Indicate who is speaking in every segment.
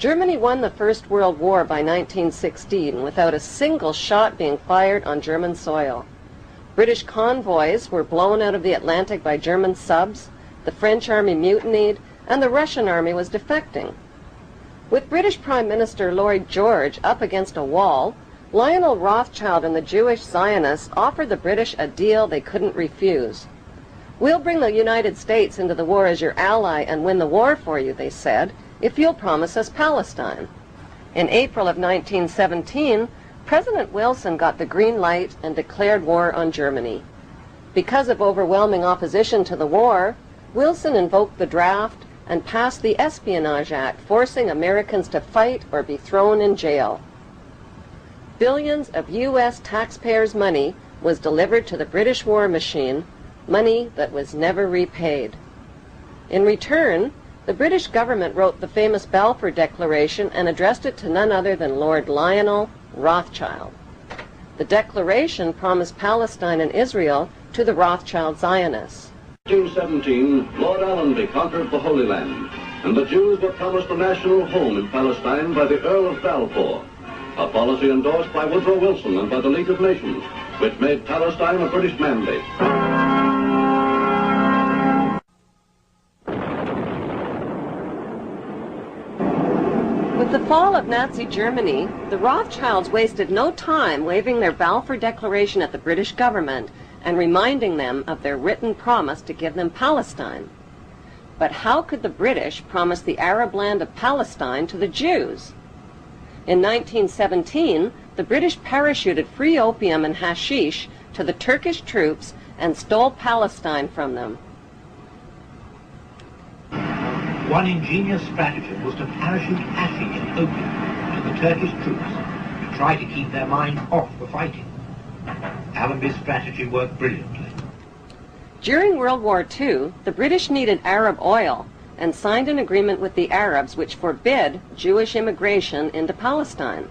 Speaker 1: Germany won the First World War by 1916 without a single shot being fired on German soil. British convoys were blown out of the Atlantic by German subs, the French army mutinied, and the Russian army was defecting. With British Prime Minister Lloyd George up against a wall, Lionel Rothschild and the Jewish Zionists offered the British a deal they couldn't refuse. "We'll bring the United States into the war as your ally and win the war for you," they said, "if you'll promise us Palestine." In April of 1917, President Wilson got the green light and declared war on Germany. Because of overwhelming opposition to the war, Wilson invoked the draft and passed the Espionage Act, forcing Americans to fight or be thrown in jail. Billions of U.S. taxpayers' money was delivered to the British war machine, money that was never repaid. In return, the British government wrote the famous Balfour Declaration and addressed it to none other than Lord Lionel Rothschild. The declaration promised Palestine and Israel to the Rothschild Zionists.
Speaker 2: In 1817, Lord Allenby conquered the Holy Land, and the Jews were promised a national home in Palestine by the Earl of Balfour, a policy endorsed by Woodrow Wilson and by the League of Nations, which made Palestine a British mandate.
Speaker 1: With the fall of Nazi Germany, the Rothschilds wasted no time waving their Balfour Declaration at the British government and reminding them of their written promise to give them Palestine. But how could the British promise the Arab land of Palestine to the Jews? In 1917, the British parachuted free opium and hashish to the Turkish troops and stole Palestine from them.
Speaker 3: One ingenious stratagem was to parachute hashish and opium to the Turkish troops to try to keep their mind off the fighting. Allenby's strategy worked brilliantly.
Speaker 1: During World War II, the British needed Arab oil and signed an agreement with the Arabs which forbid Jewish immigration into Palestine.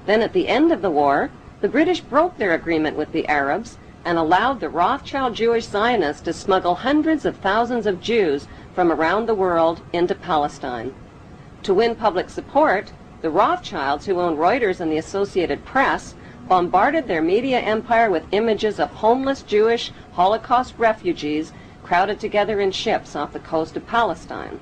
Speaker 1: Then at the end of the war, the British broke their agreement with the Arabs and allowed the Rothschild Jewish Zionists to smuggle hundreds of thousands of Jews from around the world into Palestine. To win public support, the Rothschilds, who owned Reuters and the Associated Press, bombarded their media empire with images of homeless Jewish Holocaust refugees crowded together in ships off the coast of Palestine.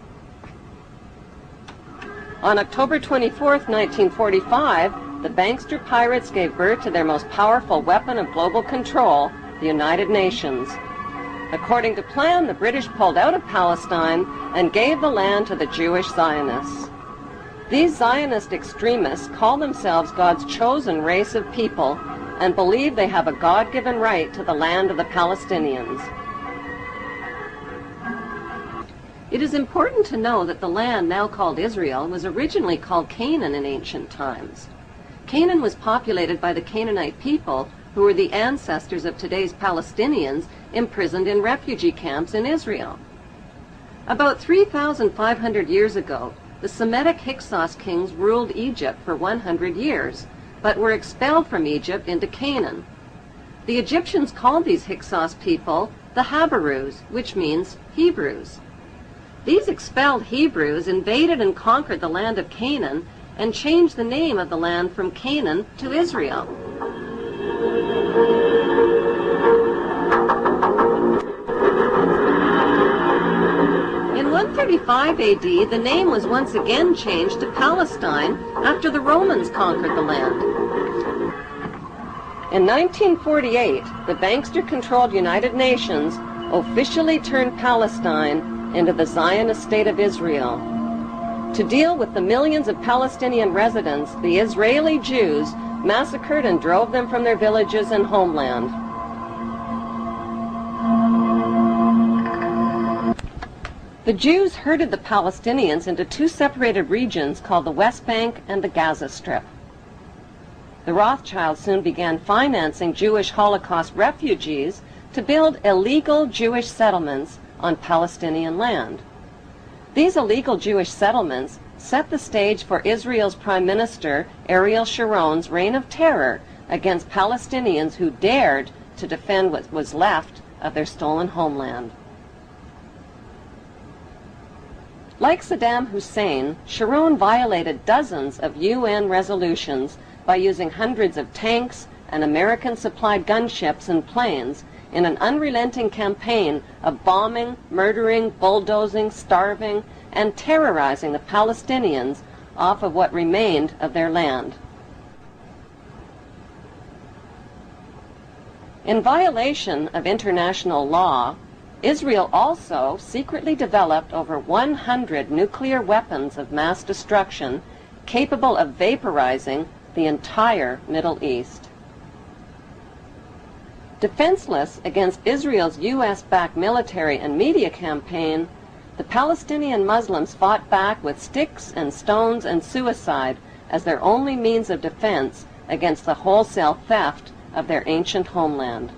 Speaker 1: On October 24, 1945, the bankster pirates gave birth to their most powerful weapon of global control, the United Nations. According to plan, the British pulled out of Palestine and gave the land to the Jewish Zionists. These Zionist extremists call themselves God's chosen race of people and believe they have a God-given right to the land of the Palestinians. It is important to know that the land now called Israel was originally called Canaan in ancient times. Canaan was populated by the Canaanite people, who were the ancestors of today's Palestinians imprisoned in refugee camps in Israel. About 3,500 years ago, the Semitic Hyksos kings ruled Egypt for 100 years, but were expelled from Egypt into Canaan. The Egyptians called these Hyksos people the Habarus, which means Hebrews. These expelled Hebrews invaded and conquered the land of Canaan and changed the name of the land from Canaan to Israel. In 135 AD, the name was once again changed to Palestine after the Romans conquered the land. In 1948, the bankster-controlled United Nations officially turned Palestine into the Zionist state of Israel. To deal with the millions of Palestinian residents, the Israeli Jews massacred and drove them from their villages and homeland. The Jews herded the Palestinians into two separated regions called the West Bank and the Gaza Strip. The Rothschilds soon began financing Jewish Holocaust refugees to build illegal Jewish settlements on Palestinian land. These illegal Jewish settlements set the stage for Israel's Prime Minister Ariel Sharon's reign of terror against Palestinians who dared to defend what was left of their stolen homeland. Like Saddam Hussein, Sharon violated dozens of UN resolutions by using hundreds of tanks and American-supplied gunships and planes in an unrelenting campaign of bombing, murdering, bulldozing, starving, and terrorizing the Palestinians off of what remained of their land. In violation of international law, Israel also secretly developed over 100 nuclear weapons of mass destruction capable of vaporizing the entire Middle East. Defenseless against Israel's U.S.-backed military and media campaign, the Palestinian Muslims fought back with sticks and stones and suicide as their only means of defense against the wholesale theft of their ancient homeland.